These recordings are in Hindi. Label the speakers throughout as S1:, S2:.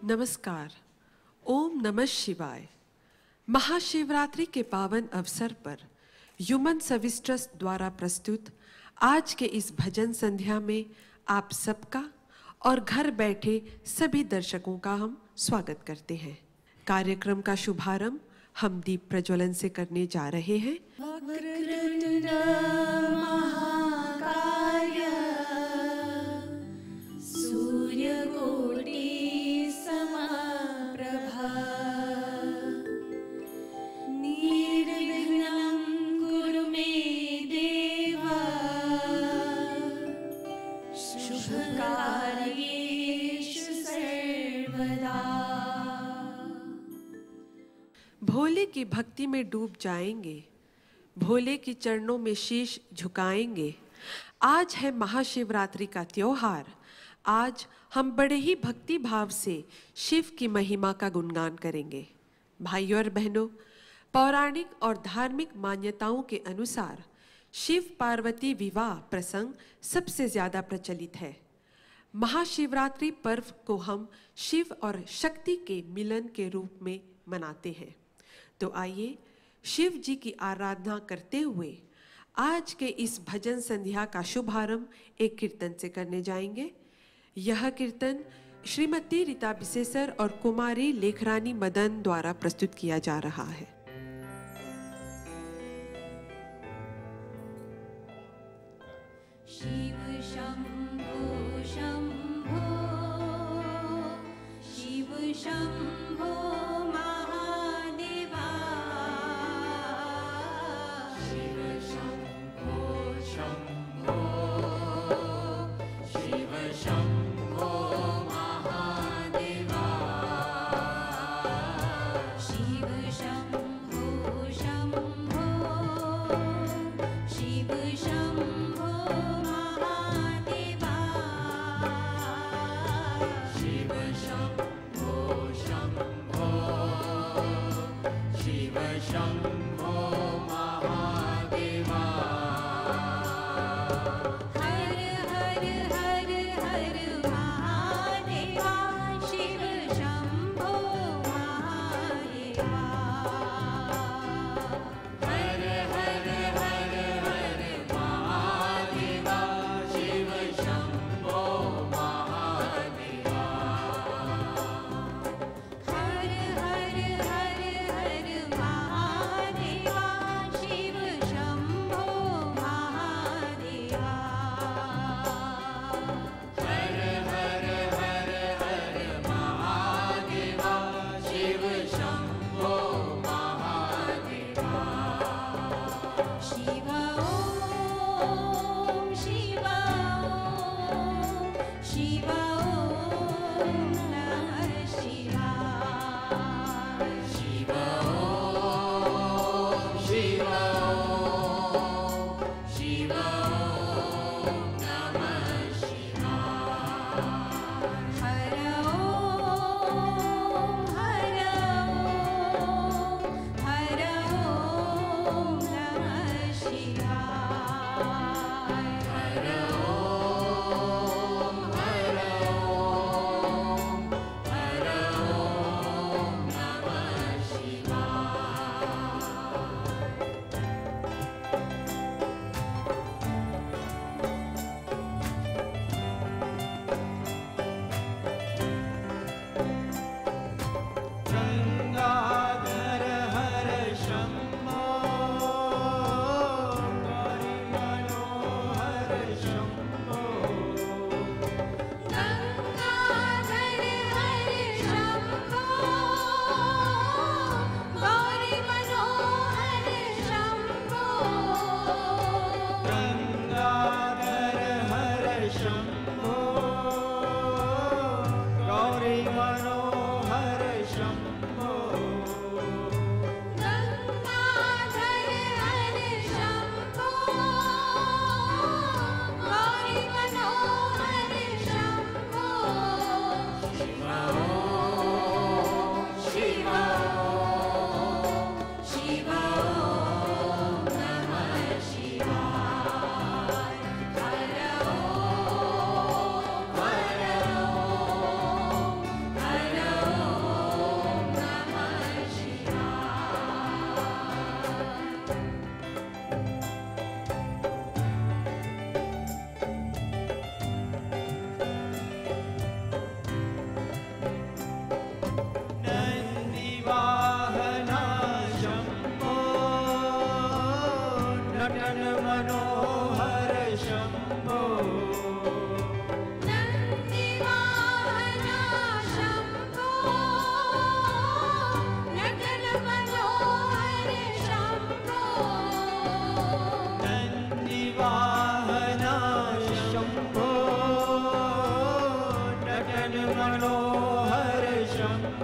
S1: नमस्कार। ओम नमः शिवाय। महाशिवरात्रि के पावन अवसर पर ह्यूमन सर्विस ट्रस्ट द्वारा प्रस्तुत आज के इस भजन संध्या में आप सबका और घर बैठे सभी दर्शकों का हम स्वागत करते हैं। कार्यक्रम का शुभारंभ हम दीप प्रज्वलन से करने जा रहे हैं।
S2: वक्रतुंड महाकाय सूर्यकोटि समप्रभा निर्विघ्नं कुरु मे देव शुभकार्येषु सर्वदा।
S1: भोले की भक्ति में डूब जाएंगे, भोले के चरणों में शीश झुकाएंगे। आज है महाशिवरात्रि का त्योहार। आज हम बड़े ही भक्ति भाव से शिव की महिमा का गुणगान करेंगे। भाइयों और बहनों, पौराणिक और धार्मिक मान्यताओं के अनुसार शिव पार्वती विवाह प्रसंग सबसे ज्यादा प्रचलित है। महाशिवरात्रि पर्व को हम शिव और शक्ति के मिलन के रूप में मनाते हैं। तो आइए शिव जी की आराधना करते हुए आज के इस भजन संध्या का शुभारंभ एक कीर्तन से करने जाएंगे। यह कीर्तन श्रीमती रीता बिसेसर और कुमारी लेखरानी मदन द्वारा प्रस्तुत किया जा रहा है।
S2: शिव शंभो शंभो शिव शंभो महादेवा शिव शंभो शंभो शिव शंभो महादेवा शिव शंभो शंभो शिव शंभो महादेवा शिव शंभो शंभो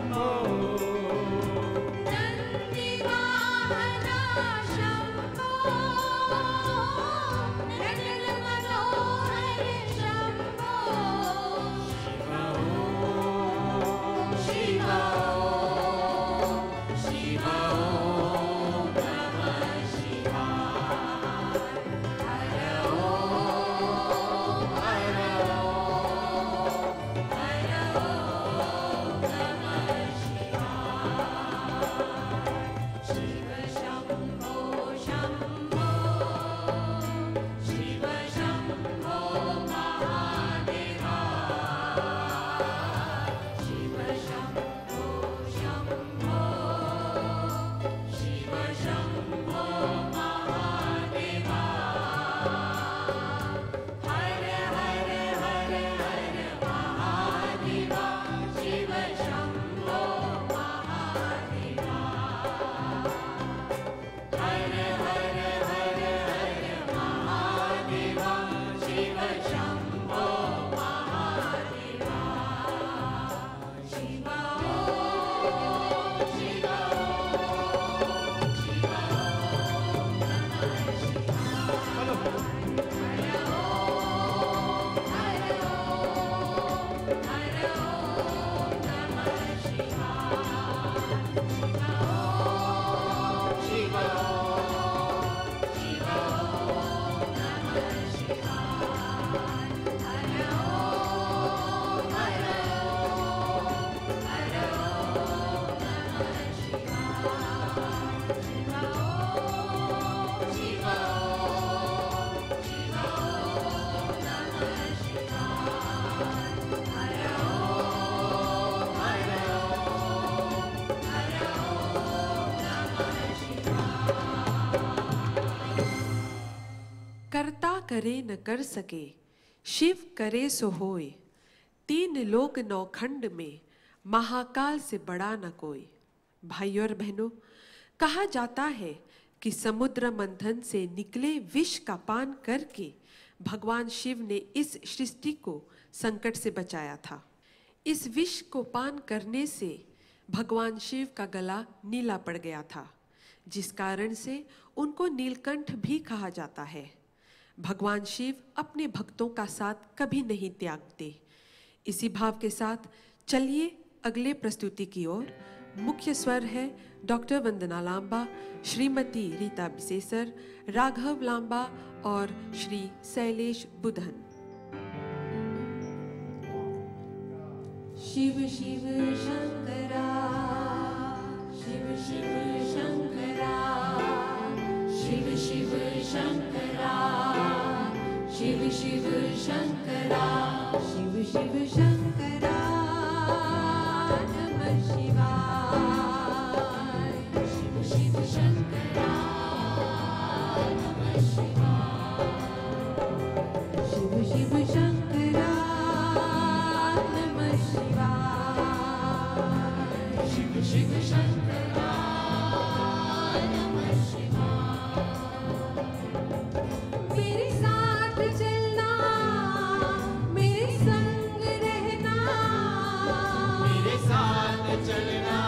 S3: शम्भो
S2: नन्दिवाहना शम्भो नटल मनोहर शम्भो शिव शिव नमः शिवाय हर ओम हर ओम नमः शिवाय शिव शम्भो शम्भो शिव शम्भो महादेवा शिव शम्भो शम्भो शिव शम्भो महादेवा हर हर हर हर महादेवा शिव शम्भो महादेवा हर हर हर हर महादेवा शिव शम्भो महादेवा शिव शिव
S1: करता करे न कर सके, शिव करे सो होय। तीन लोक नौखंड में, महाकाल से बड़ा न कोई। भाइयों और बहनों, कहा जाता है कि समुद्र मंथन से निकले विष का पान करके भगवान शिव ने इस सृष्टि को संकट से बचाया था। इस विष को पान करने से भगवान शिव का गला नीला पड़ गया था, जिस कारण से उनको नीलकंठ भी कहा जाता है। भगवान शिव अपने भक्तों का साथ कभी नहीं त्यागते। इसी भाव के साथ चलिए अगले प्रस्तुति की ओर। मुख्य स्वर है डॉक्टर वंदना लांबा, श्रीमती रीता बिसेसर, राघव लांबा और श्री शैलेश बुधन।
S2: शिव शिव शंकरा शिव शिव शंकरा शिव शिव शंकरा शिव शिव शंकरा शिव शिव शंकरा नमः शिवाय शिव शिव शंकरा नमः शिवाय शिव शिव शंकरा नमः शिवाय शिव शिव शंकरा नमः शिवाय मेरे साथ चलना मेरे संग रहना
S3: मेरे साथ चलना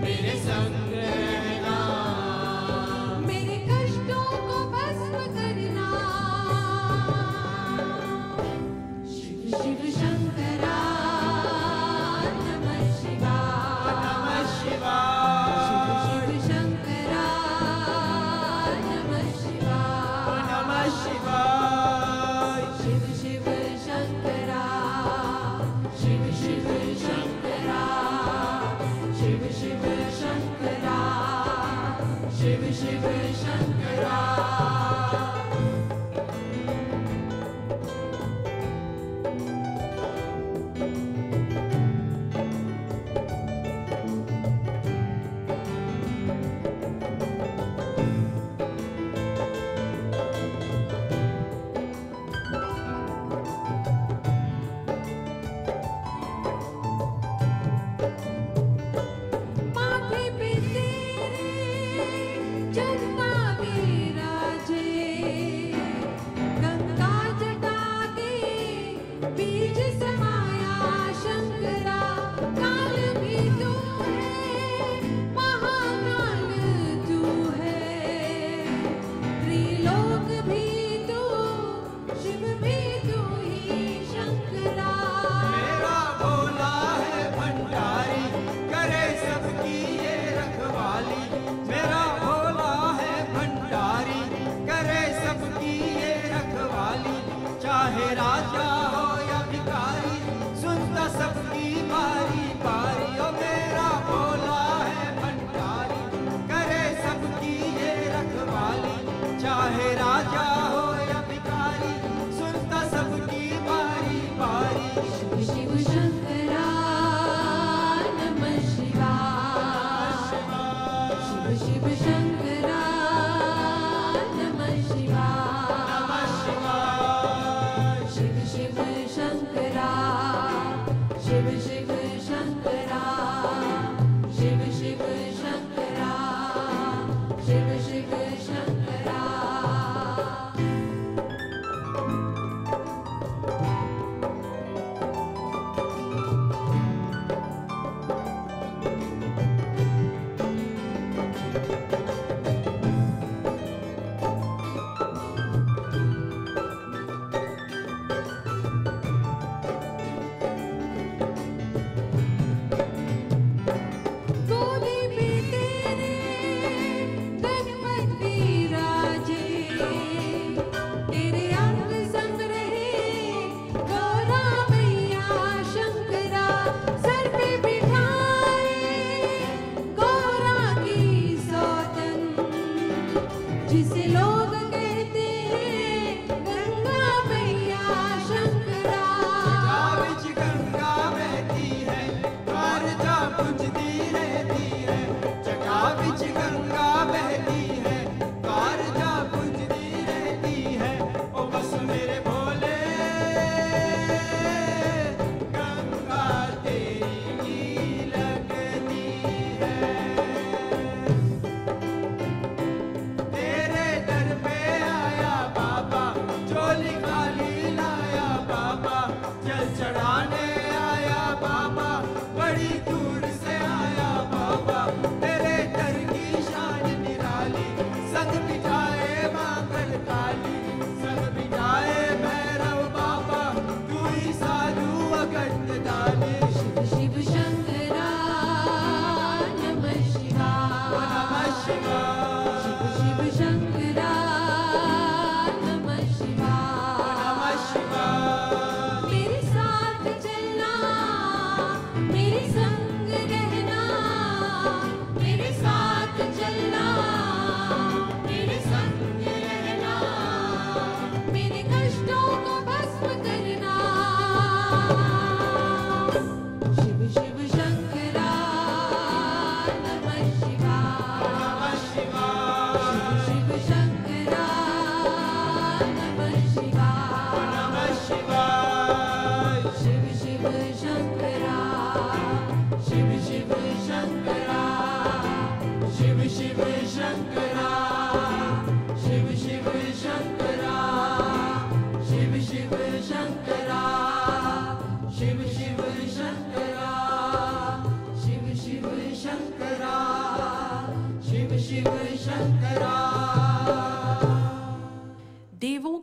S3: मेरे संग रहना
S2: मेरे कष्टों को भस्म करना शिव शिव शंकरा नमः शिवाय
S3: नमः शिवाय
S2: शिव शिव शंकरा नमः शिवाय
S3: नमः शिवाय
S2: शिव शिव शंकरा शिव शिव शंकरा शिव शिव शंकरा शिव शिव शंकरा माथे पे तेरे चंदा विराजे गंगा जटा के बीज समाया शंकरा काल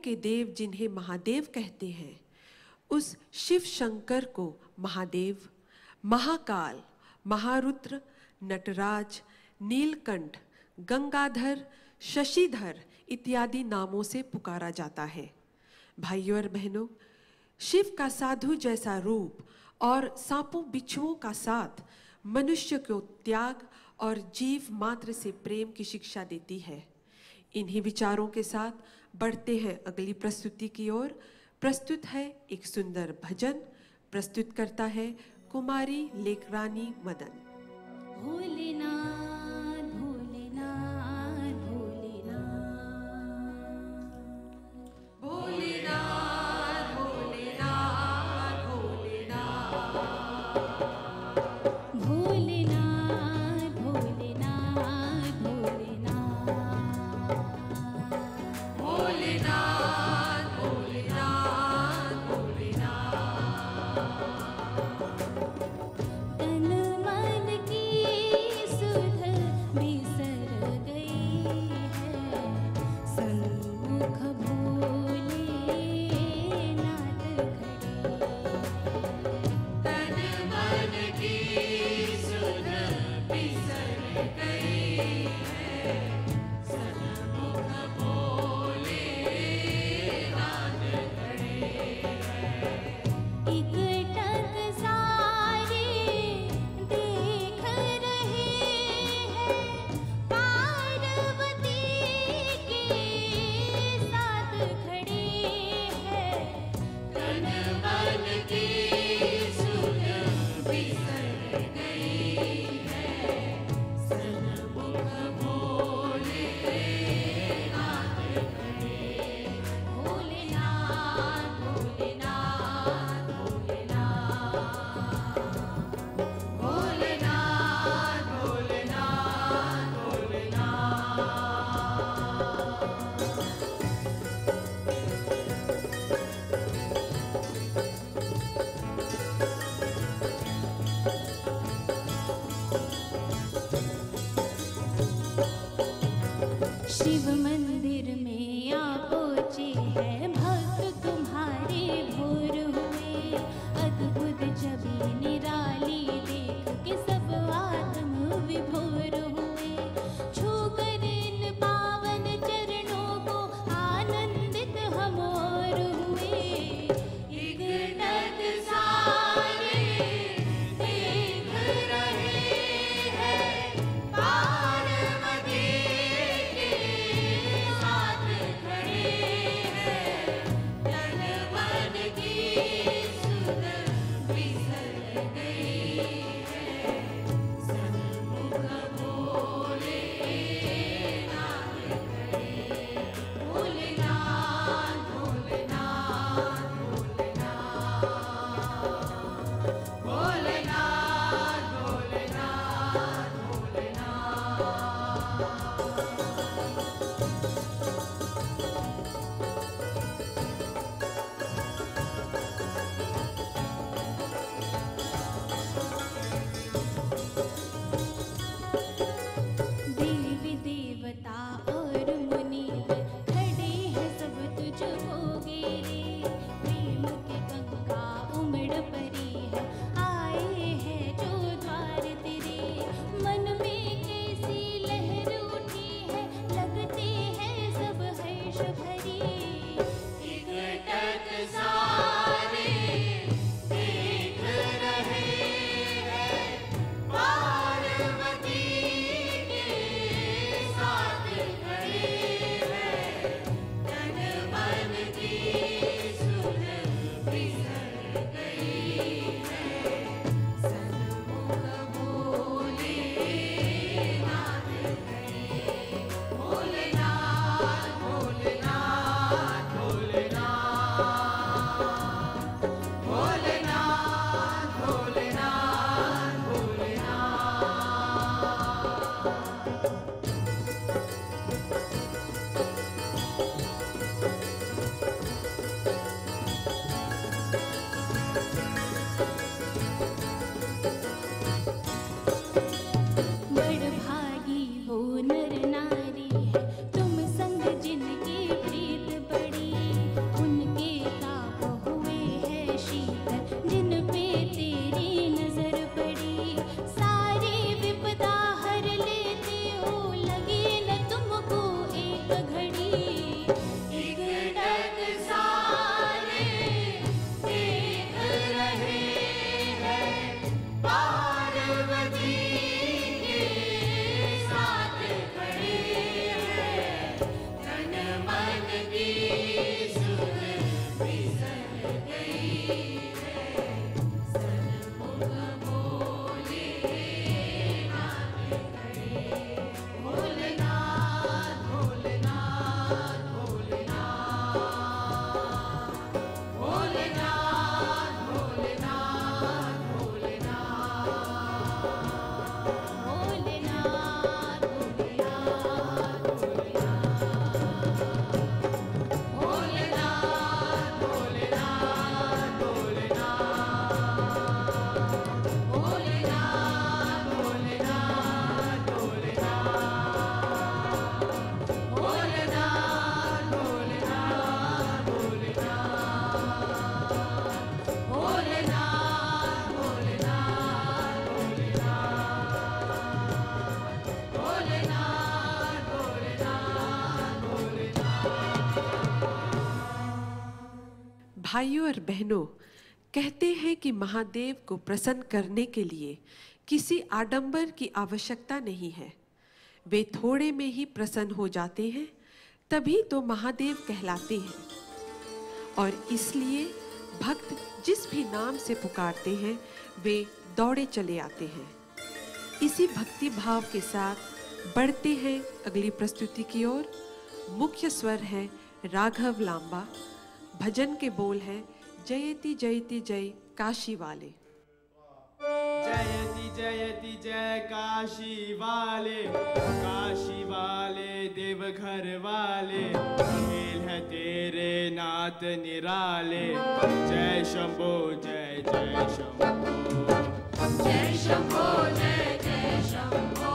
S1: के देव जिन्हें महादेव कहते हैं, उस शिव शंकर को महादेव, महाकाल, महारुद्र, नटराज, नीलकंठ, गंगाधर, शशिधर इत्यादि नामों से पुकारा जाता है। भाइयों और बहनों, शिव का साधु जैसा रूप और सांपों बिच्छुओं का साथ मनुष्य को त्याग और जीव मात्र से प्रेम की शिक्षा देती है। इन्हीं विचारों के साथ बढ़ते हैं अगली प्रस्तुति की ओर। प्रस्तुत है एक सुंदर भजन, प्रस्तुत करता है कुमारी लेखरानी मदन।
S2: भोलेनाथ भोलेनाथ भोलेनाथ
S1: भोलेनाथ भोलेनाथ भोलेनाथ
S2: भोलेनाथ भोलेनाथ भोलेनाथ
S1: भोलेनाथ भोलेनाथ भोलेनाथ।
S2: तन मन की सुध बिसर गई है, सन्मुख भोलेनाथ खड़े।
S1: तन मन की सुध बिसर गई है, सन्मुख भोलेनाथ खड़े हैं।
S2: एकटक सारे देख रहे हैं, पार्वती के साथ खड़े हैं।
S1: तन मन की सुध बिसर गई है, सन्मुख भोलेनाथ खड़े हैं।
S2: भोलेनाथ भोलेनाथ भोलेनाथ
S1: भोलेनाथ भोलेनाथ भोलेनाथ।
S2: शिव मंदिर में आ पहुँचे हैं भक्त तुम्हारे भोर हुए। अद्भुत छवि निराली देख के सब आत्म विभोर हुए। छूकर इन पावन चरणों को आनंदित हम और हुए।
S1: एकटक सारे देख रहे हैं, पार्वती के भाइयों और बहनों, कहते हैं कि महादेव को प्रसन्न करने के लिए किसी आडंबर की आवश्यकता नहीं है। वे थोड़े में ही प्रसन्न हो जाते हैं, तभी तो महादेव कहलाते हैं। और इसलिए भक्त जिस भी नाम से पुकारते हैं वे दौड़े चले आते हैं। इसी भक्ति भाव के साथ बढ़ते हैं अगली प्रस्तुति की ओर। मुख्य स्वर है राघव लांबा। भजन के बोल हैं जयति जयति जय काशी वाले।
S3: जयति जयति जय काशी वाले देवघर वाले, खेल है तेरे नाथ निराले। जय शंभो जय जय शंभो,
S2: जय शंभो जय जय शंभो,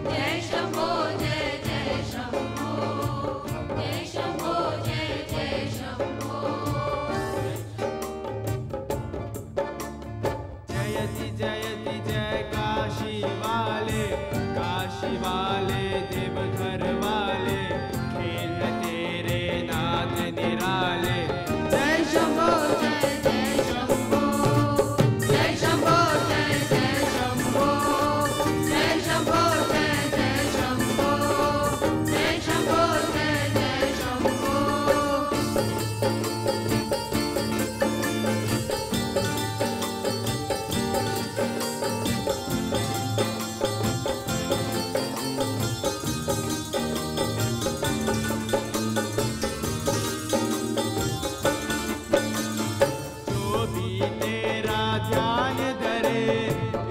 S2: जय शंभो जय जय शंभो, जय शंभो जय जय शंभो।
S3: जयति जयति जय काशी वाले देवघर वाले, खेल है तेरे नाथ निराले। जय शंभो जय जय शंभो, जय शंभो जय जय शंभो, जय शंभो जय जय शंभो, जय शंभो जय जय शंभो।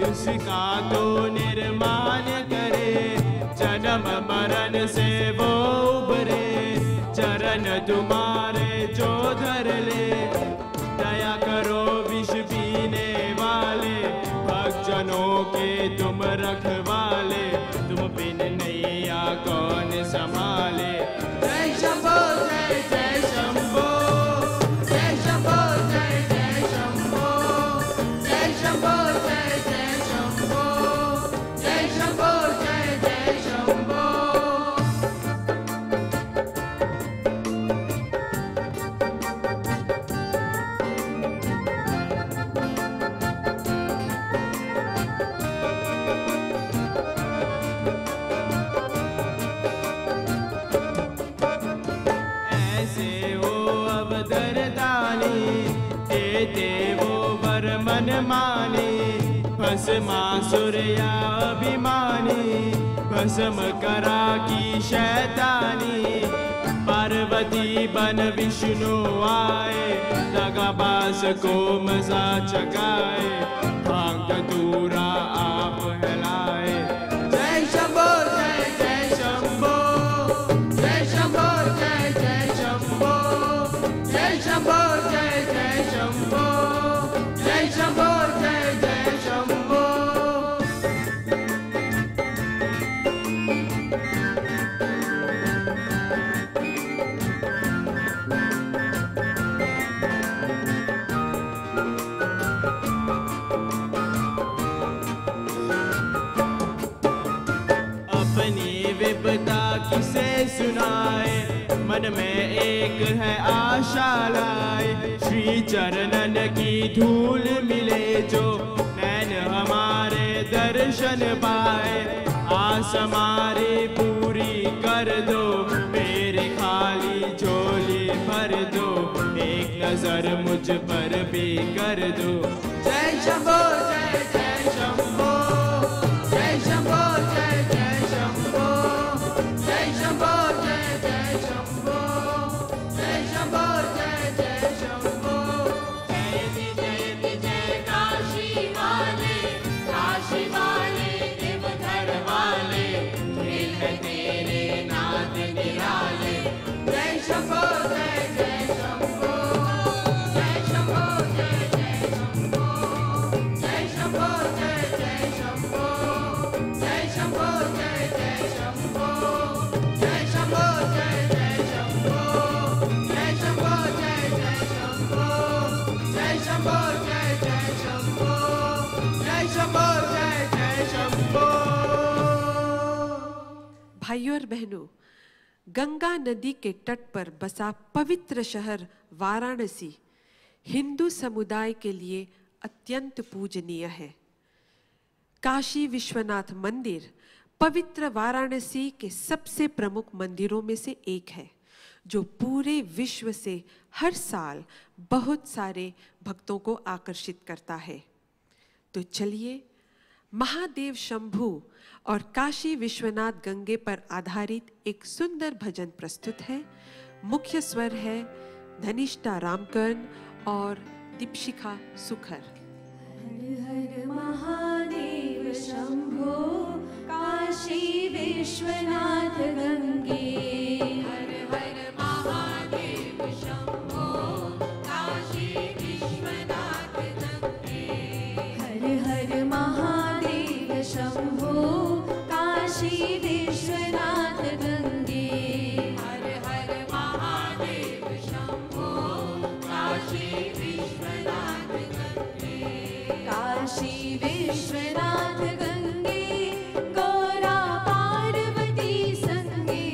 S3: उसका तो निर्माण करे, जन्म मरण से वो उबरे। चरण तुम्हारे जो धर ले, दया करो विष पीने वाले। भक्तजनों के तुम रखवाले, तुम बिन नैया कौन संभाले। जय शंभो जय जय शंभो, जय शंभो जय जय शंभो, जय शंभो जय जय शंभो, जय शंभो जय जय शंभो। ऐसे वो अवधरदानी, देते वो वर मन मानी। भस्मासुर या अभिमानी, भस्म करा की शैतानी। पार्वती बन विष्णु आए, दगाबाज को मजा चकाए। भांग दूरा आप हिलाए। जय शंभो जय जय शंभो, जय शंभो जय जय शंभो, जय शंभो जय जय शंभो, जय शंभो जय जय शंभो। अपनी विपदा किसे सुनाए, मन में एक है आशा लाए। श्री चरणन की धूल मिले जो, नैन हमारे दर्शन पाए। आस हमारी पूरी कर दो, मेरी खाली झोली भर दो, एक नजर मुझ पर भी कर दो। जय शंभो जय जय शंभो, जय शंभो जय जय शंभो, जय शंभो जय जय शंभो, जय शंभो जय जय शंभो।
S2: जय जय काशी वाले, काशी वाले देवघर वाले, दिल है तेरे नाथ निराले।
S3: जय शंभो जय जय शंभो,
S2: जय शंभो जय जय शंभो,
S3: जय शंभो जय जय शंभो, जय शंभो जय जय शंभो, जय शंभो जय जय शंभो, जय शंभो जय जय शंभो, जय शंभो जय जय शंभो, जय शंभो जय जय शंभो।
S1: भाइयों और बहनों, गंगा नदी के तट पर बसा पवित्र शहर वाराणसी हिंदू समुदाय के लिए अत्यंत पूजनीय है। काशी विश्वनाथ मंदिर पवित्र वाराणसी के सबसे प्रमुख मंदिरों में से एक है, जो पूरे विश्व से हर साल बहुत सारे भक्तों को आकर्षित करता है। तो चलिए, महादेव शंभू और काशी विश्वनाथ गंगे पर आधारित एक सुंदर भजन प्रस्तुत है। मुख्य स्वर है धनिष्ठा रामकर्ण और दीपशिखा सुखर।
S2: हर हर महादेव शंभो, काशी विश्वनाथ गंगे। हर हर महादेव शंभो, काशी विश्वनाथ गंगे। हर हर महादेव शंभो, काशी विश्वनाथ गंगे। हर हर महादेव शंभो, काशी विश्वनाथ गंगे। काशी विश्वनाथ गंगे, गौरा पार्वती संगे।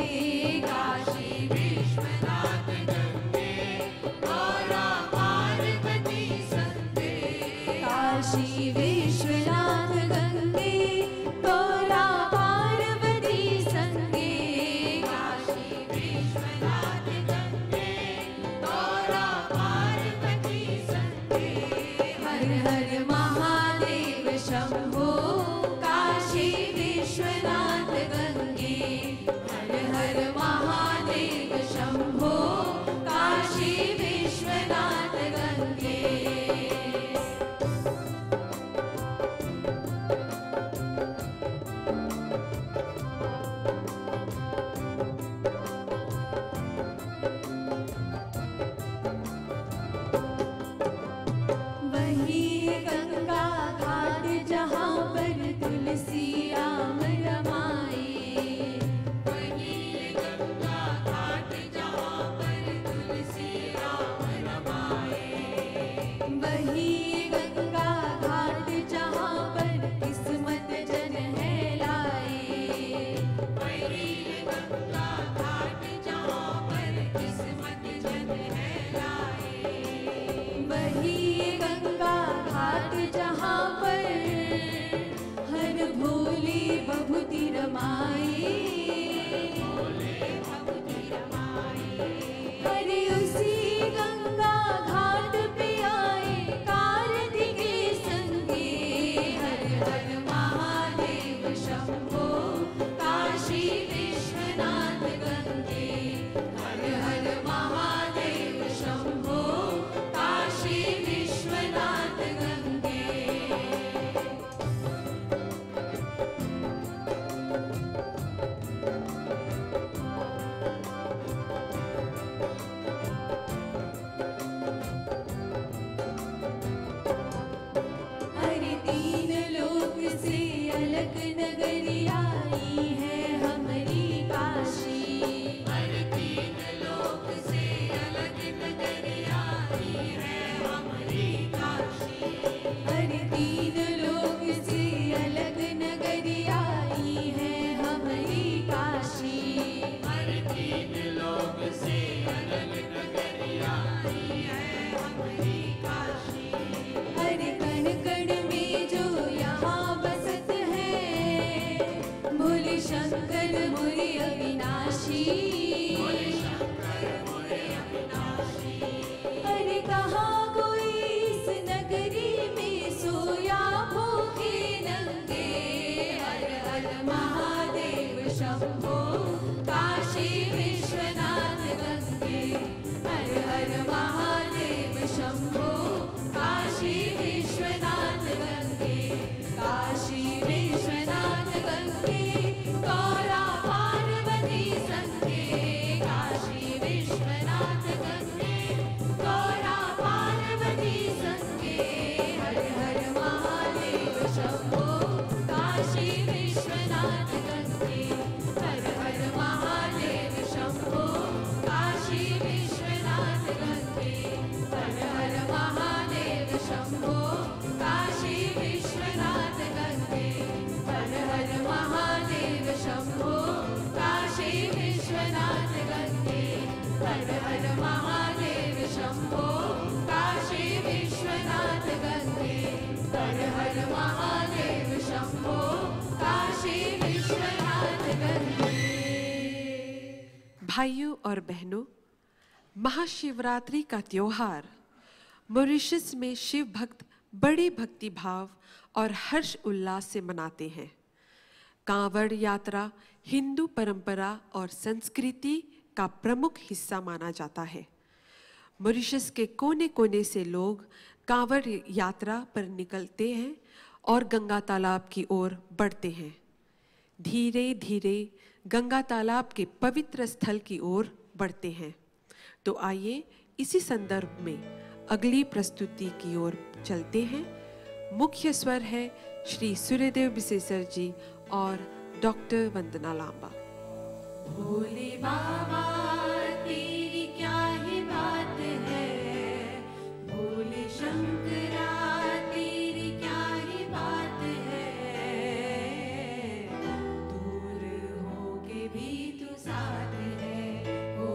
S2: काशी विश्वनाथ गंगे, गौरा पार्वती संगे। काशी विश्वनाथ गंगे, गौरा पार्वती संगे। काशी विश्वनाथ गंगे, गौरा पार्वती संगे। हर हर महादेव शंभो, काशी विश्वनाथ गंगे। हर हर महादेव शंभो, काशी विश्वनाथ गंगे। वही है गंगा घाट जहाँ पर तुलसी राम रमाए। वही है गंगा घाट जहाँ पर तुलसी राम रमाए। वही है गंगा घाट जहाँ पर किस्मत जन है लाए। वही है गंगा घाट जहाँ पर किस्मत जन है लाए। वही गंगा घाट जहाँ पर हर भोले बभूति रमाए। हरे उसी गंगा घाट पे आए कार्तिके संगे। हर हर महादेव शंभो, काशी विश्वनाथ गंगे। हर हर महादेव शंभो, काशी विश्वनाथ गंगे। हर तीन लोक से अलग नगरी आई है हमारी काशी। हर तीन लोक से अलग नगरी आई है हमारी काशी। हर तीन लोक से अलग नगरी आई है हमारी काशी। हर तीन लोक से अलग नगरी आई है हमारी काशी। हर कण कण में जो यहाँ बसत
S1: भाइयों और बहनों, महाशिवरात्रि का त्योहार मॉरिशस में शिव भक्त बड़े भक्ति भाव और हर्ष उल्लास से मनाते हैं। कांवड़ यात्रा हिंदू परंपरा और संस्कृति का प्रमुख हिस्सा माना जाता है। मॉरिशस के कोने कोने से लोग कांवड़ यात्रा पर निकलते हैं और गंगा तालाब की ओर बढ़ते हैं। धीरे धीरे गंगा तालाब के पवित्र स्थल की ओर बढ़ते हैं। तो आइए इसी संदर्भ में अगली प्रस्तुति की ओर चलते हैं। मुख्य स्वर है श्री सूर्यदेव बिसेसर जी और डॉक्टर वंदना लांबा।
S2: भोले बाबा तेरी क्या ही बात है, भोले शंकरा तेरी क्या ही बात है, दूर होके भी तू साथ है, ओ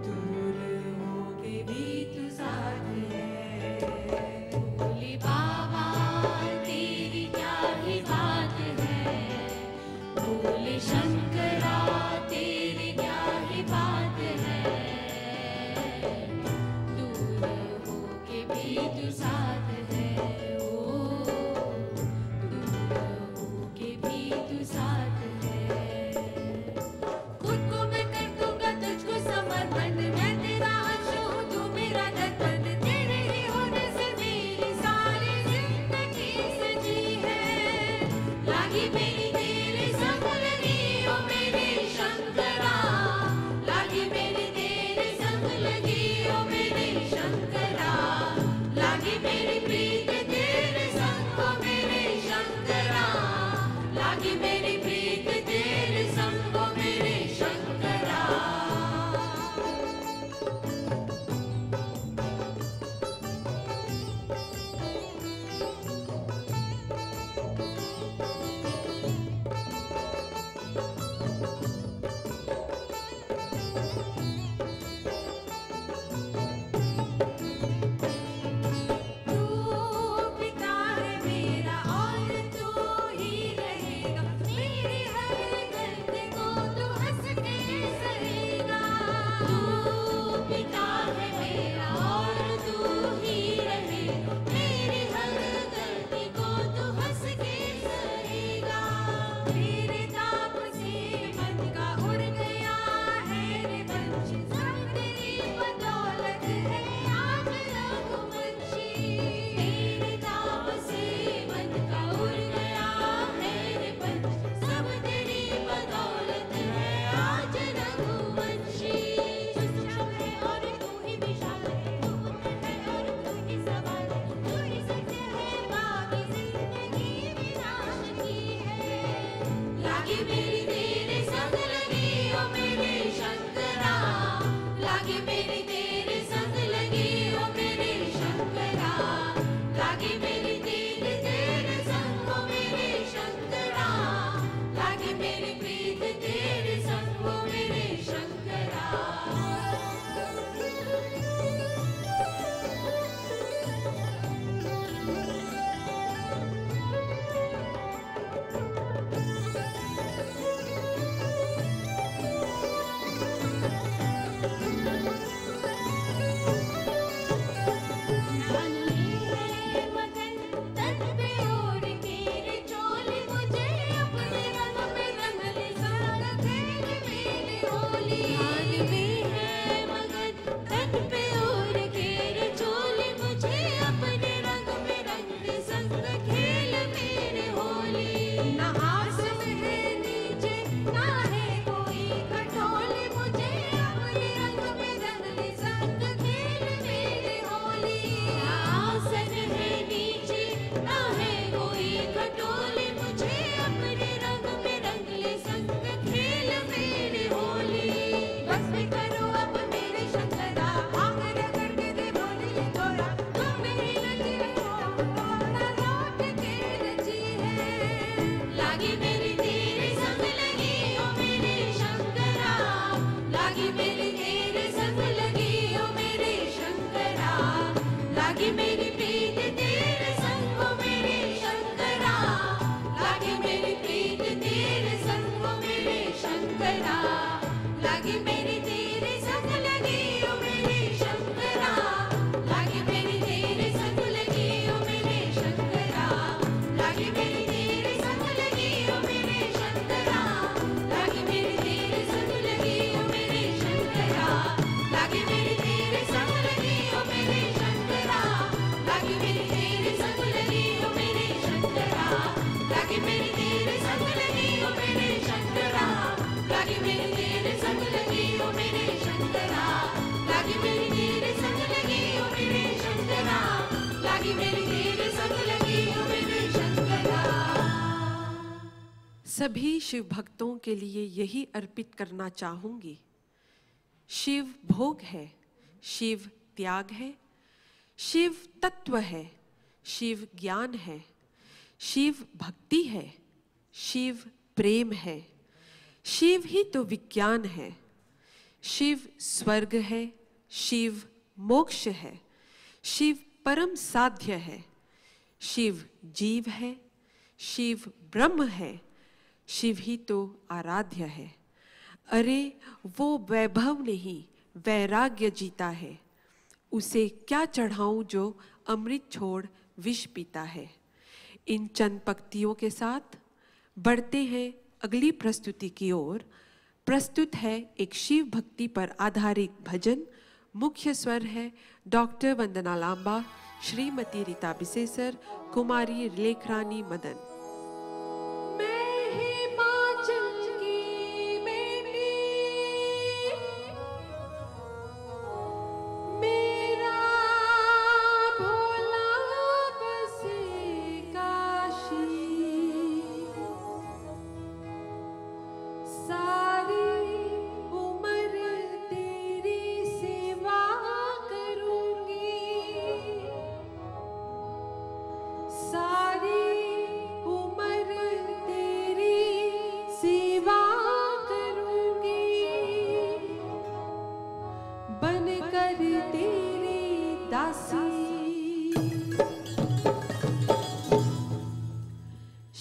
S2: दूर होके भी तू साथ है। भोले बाबा तेरी क्या ही बात है, भोले शंकरा तेरी क्या ही बात है, दूर होके भी तू साथ है, ओ दूर होके भी तू साथ है। खुद को मैं कर दूंगा तुझको समर्पण, मैं तेरा अंश हूँ तू मेरा दर्पण, तेरे ही होने से मेरी सारी जिंदगी सजी है। लागी मेरी तेरे संग लगी ओ मेरे शंकरा, लागी मेरी तेरे संग लगी ओ मेरे शंकरा, लागी मेरी प्रीत तेरे संग ओ मेरे शंकरा, लागी मेरी प्रीत तेरे संग ओ मेरे शंकरा।
S1: सभी शिव भक्तों के लिए यही अर्पित करना चाहूंगी। शिव भोग है, शिव त्याग है, शिव तत्व है, शिव ज्ञान है, शिव भक्ति है, शिव प्रेम है, शिव ही तो विज्ञान है। शिव स्वर्ग है, शिव मोक्ष है, शिव परम साध्य है, शिव जीव है, शिव ब्रह्म है, शिव ही तो आराध्य है। अरे वो वैभव नहीं वैराग्य जीता है, उसे क्या चढ़ाऊं जो अमृत छोड़ विष पीता है। इन चंद पंक्तियों के साथ बढ़ते हैं अगली प्रस्तुति की ओर। प्रस्तुत है एक शिव भक्ति पर आधारित भजन। मुख्य स्वर है डॉक्टर वंदना लांबा, श्रीमती रीता बिसेसर, कुमारी लेखरानी मदन।
S2: मैं हिमाचल की बेटी, मेरा भोला बसे काशी, सारी उम्र तेरी सेवा करूंगी, सारी उम्र तेरी सेवा करूंगी, बनकर तेरी दासी।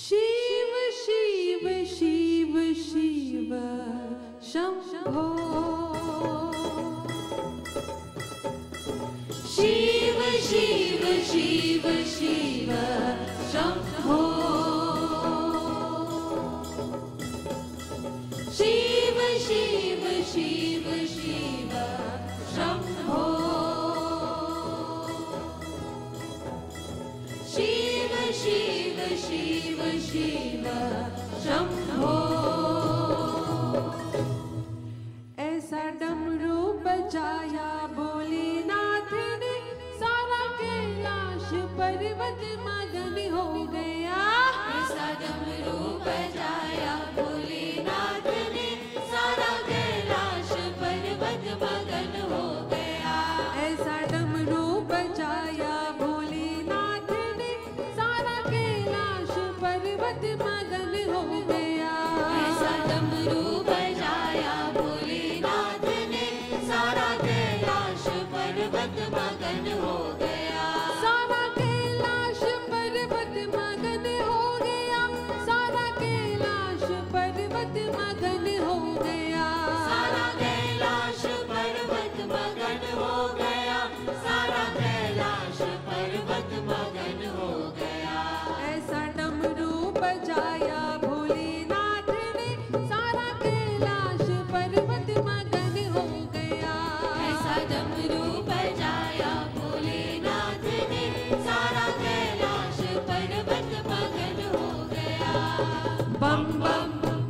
S2: शिव शिव शिव शिव शंभो, शिव शिव शिव शिव शंभो, शिव शिव शिव शिव शंभो, शिव शिव शिव शिव शंभो। ऐसा डमरू बजाया भोलेनाथ ने, सारा कैलाश पर्वत मगन हो गया। ऐसा डमरू बजाया भोलेनाथ ने, सारा कैलाश पर्वत मगन हो गया। ऐसा डमरू बजाया भोलेनाथ ने, सारा कैलाश पर्वत मगन हो गया। ऐसा डमरू बजाया भोलेनाथ ने, सारा कैलाश पर्वत मगन हो गया। सारा कैलाश पर्वत मगन हो गया, सारा कैलाश पर्वत मगन हो गया। सारा कैलाश पर्वत मगन हो गया, सारा कैलाश पर्वत मगन हो गया। ऐसा डमरू बजाया भोलेनाथ ने, सारा कैलाश पर्वत मगन हो गया। ऐसा डमरू बजाया भोलेनाथ ने, सारा कैलाश पर्वत मगन हो गया। बम बम बम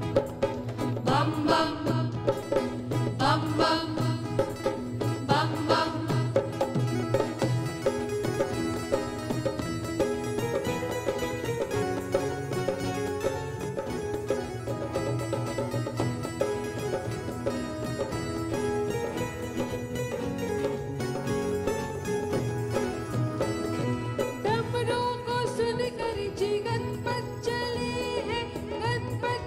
S2: बम बम बम बम बम। डमरू को सुनकर जी गणपत चले हैं, गणपत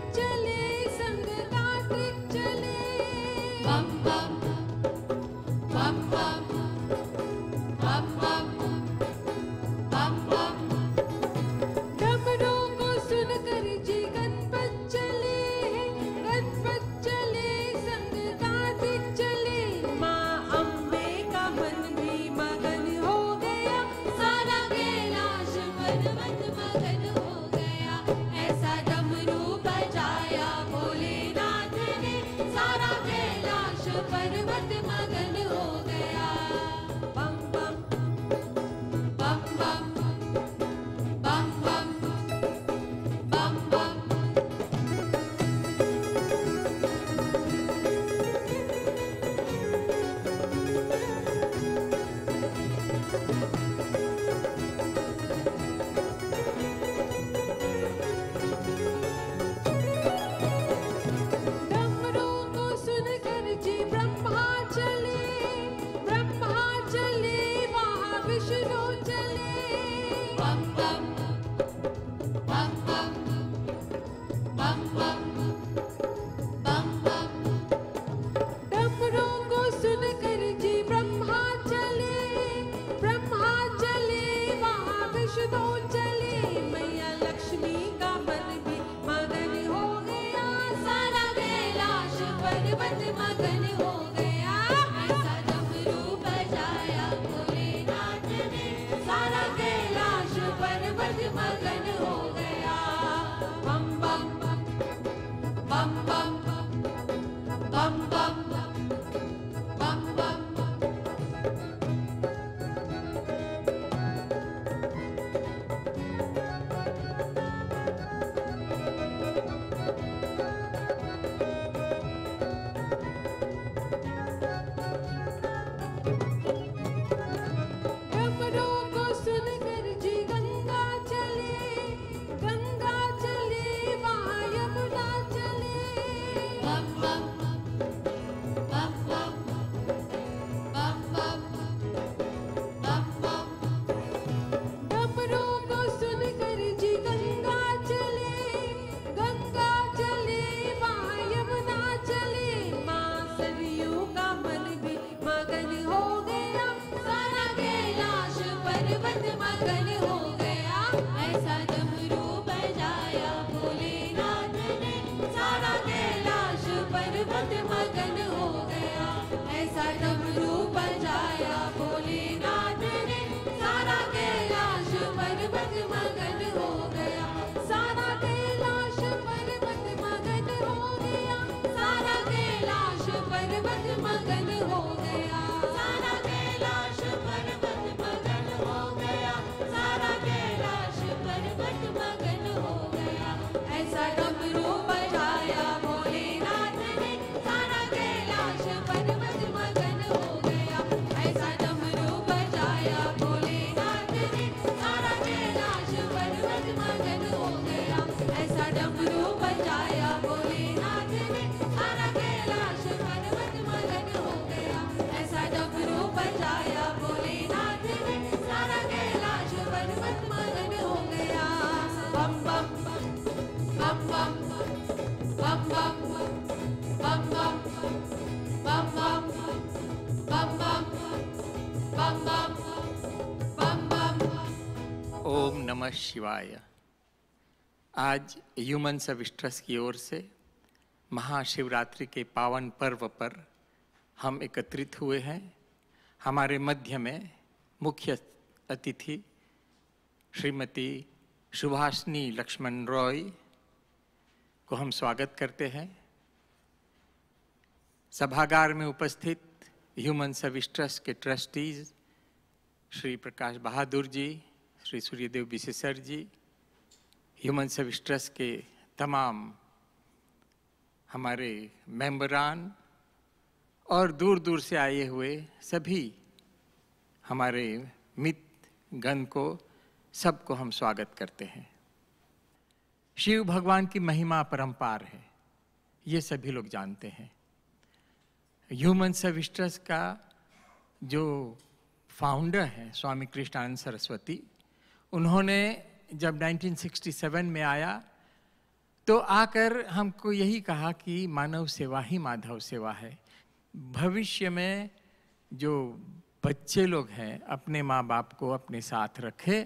S4: नमः शिवाय। आज ह्यूमन सर्विस ट्रस्ट की ओर से महाशिवरात्रि के पावन पर्व पर हम एकत्रित हुए हैं। हमारे मध्य में मुख्य अतिथि श्रीमती सुभाषिनी लक्ष्मण रॉय को हम स्वागत करते हैं। सभागार में उपस्थित ह्यूमन सर्विस ट्रस्ट के ट्रस्टीज श्री प्रकाश बहादुर जी, श्री सूर्यदेव बिसेसर जी, ह्यूमन सर्विस ट्रस्ट के तमाम हमारे मेंबरान और दूर दूर से आए हुए सभी हमारे मित्रगण को सबको हम स्वागत करते हैं। शिव भगवान की महिमा अपरंपार है, ये सभी लोग जानते हैं। ह्यूमन सर्विस ट्रस्ट का जो फाउंडर है स्वामी कृष्णानंद सरस्वती, उन्होंने जब 1967 में आया तो आकर हमको यही कहा कि मानव सेवा ही माधव सेवा है। भविष्य में जो बच्चे लोग हैं अपने माँ बाप को अपने साथ रखे,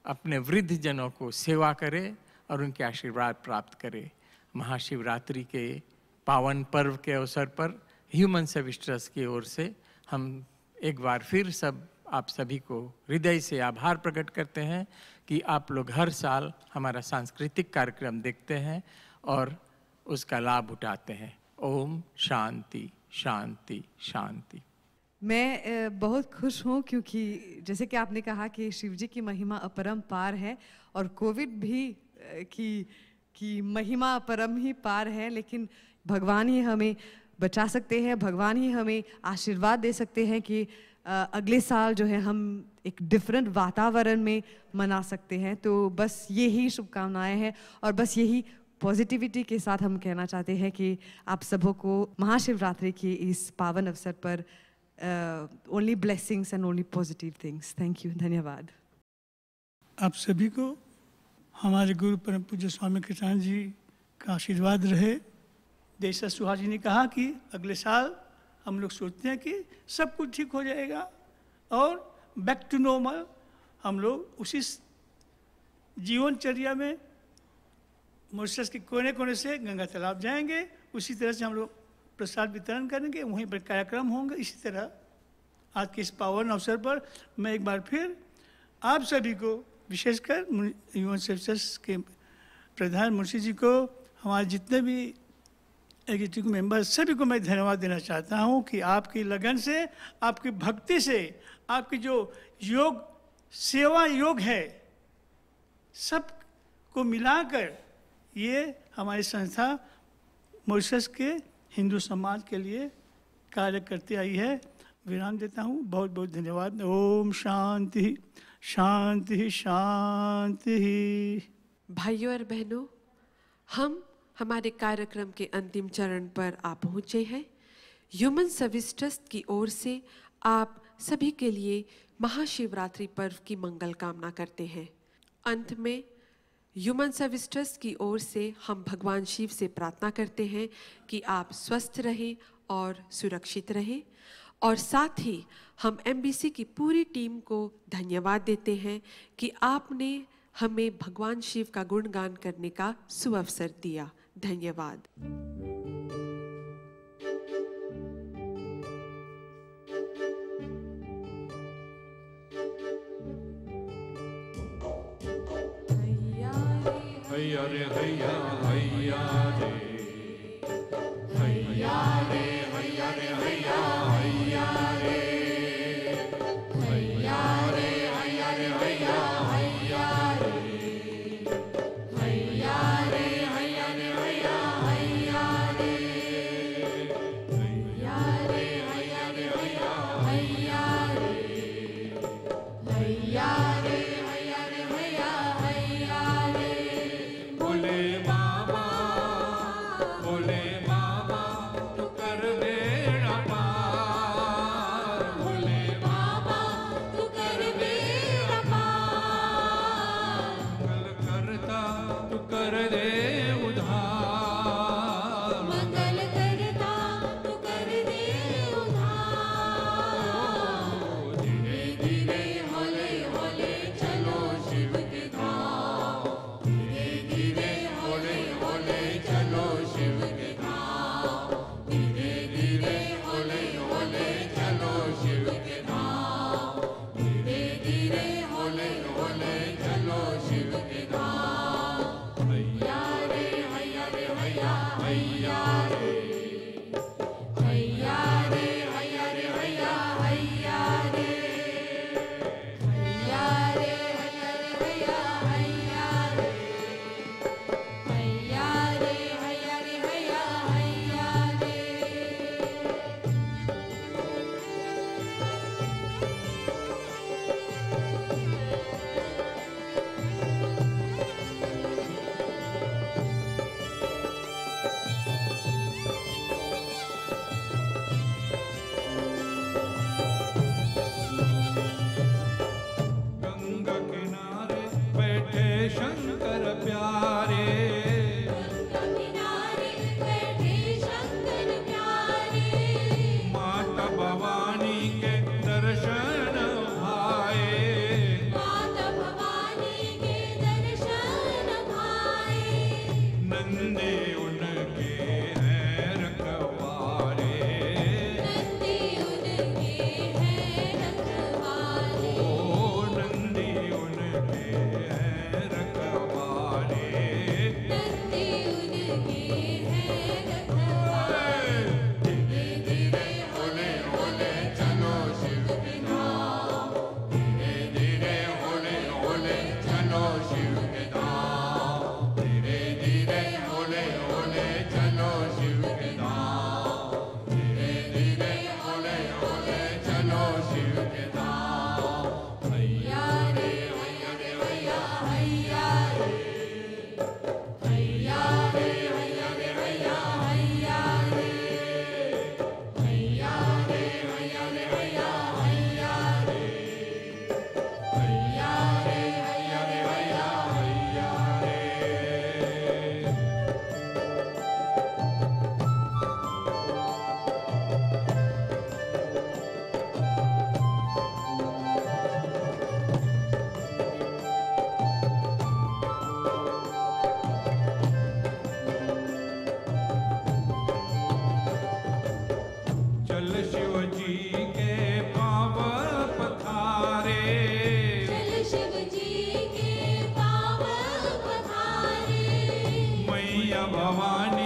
S4: अपने वृद्ध जनों को सेवा करे और उनके आशीर्वाद प्राप्त करे। महाशिवरात्रि के पावन पर्व के अवसर पर ह्यूमन सर्विस ट्रस्ट की ओर से हम एक बार फिर आप सभी को हृदय से आभार प्रकट करते हैं कि आप लोग हर साल हमारा सांस्कृतिक कार्यक्रम देखते हैं और उसका लाभ उठाते हैं। ओम शांति शांति शांति।
S5: मैं बहुत खुश हूँ क्योंकि जैसे कि आपने कहा कि शिव जी की महिमा अपरंपार है और कोविड भी की महिमा अपरम ही पार है, लेकिन भगवान ही हमें बचा सकते हैं, भगवान ही हमें आशीर्वाद दे सकते हैं कि अगले साल जो है हम एक डिफरेंट वातावरण में मना सकते हैं। तो बस यही शुभकामनाएं हैं और बस यही पॉजिटिविटी के साथ हम कहना चाहते हैं कि आप सबों को महाशिवरात्रि की इस पावन अवसर पर only blessings and only positive things. Thank you, धन्यवाद।
S6: आप सभी को हमारे गुरु परम पूज्य स्वामी कृष्णानंद जी का आशीर्वाद रहे। जैसा सुहास जी ने कहा कि अगले साल हम लोग सोचते हैं कि सब कुछ ठीक हो जाएगा और बैक टू नॉर्मल हम लोग उसी जीवनचर्या में मॉरिशस के कोने कोने से गंगा तालाब जाएंगे, उसी तरह से हम लोग प्रसाद वितरण करेंगे, वहीं पर कार्यक्रम होंगे। इसी तरह आज के इस पावन अवसर पर मैं एक बार फिर आप सभी को, विशेषकर ह्यूमन सर्विसेज के प्रधान मुंशी जी को, हमारे जितने भी एग्जीक्यूटिव मेंबर सभी को मैं धन्यवाद देना चाहता हूं कि आपकी लगन से, आपकी भक्ति से, आपकी जो योग सेवा योग है, सब को मिलाकर ये हमारी संस्था मॉरिशस के हिंदू समाज के लिए कार्य करती आई है। विराम देता हूँ। बहुत बहुत धन्यवाद। ओम शांति शांति शांति।
S1: भाइयों और बहनों, हम हमारे कार्यक्रम के अंतिम चरण पर आ पहुँचे हैं। ह्यूमन सर्विस ट्रस्ट की ओर से आप सभी के लिए महाशिवरात्रि पर्व की मंगल कामना करते हैं। अंत में ह्यूमन सर्विस ट्रस्ट की ओर से हम भगवान शिव से प्रार्थना करते हैं कि आप स्वस्थ रहें और सुरक्षित रहें, और साथ ही हम एमबीसी की पूरी टीम को धन्यवाद देते हैं कि आपने हमें भगवान शिव का गुणगान करने का सुअवसर दिया। धन्यवाद।
S7: हैया रे हैया हैया रे हैया रे हैया रे हैया हैया रे हैया रे हैया रे हैया हैया रे हैया रे हैया रे हैया हैया रे हैया रे हैया रे हैया हैया रे हैया रे हैया रे हैया हैया रे। बोले बाबा तू कर बेड़ा पार, बोले बाबा तू कर बेड़ा पार, मंगल करता तू कर दे उधार, मंगल करता तू कर दे उधार। धीरे धीरे हौले हौले चलो शिव के धाम।
S8: नंदे उनके हैं रखवारे,
S2: नंदी उनके हैं रखवारे,
S8: ओ नंदी उनके हैं रखवारे,
S2: नंदी उनके हैं रखवारे। धीरे धीरे होले होले चलो शिव के धाम, धीरे धीरे होले होले चलो शिव के धाम, धीरे धीरे होले होले चलो शिव के धाम, धीरे धीरे होले होले चलो शिव के धाम। हैया रे हैया रे हैया हैया रे, हैया रे हैया रे हैया हैया रे, हैया रे हैया रे हैया हैया रे, हैया रे हैया रे हैया हैया रे।
S8: चल शिव जी के पाव पधारे,
S2: चल शिव जी के पावन पधारे,
S8: मैया भवानी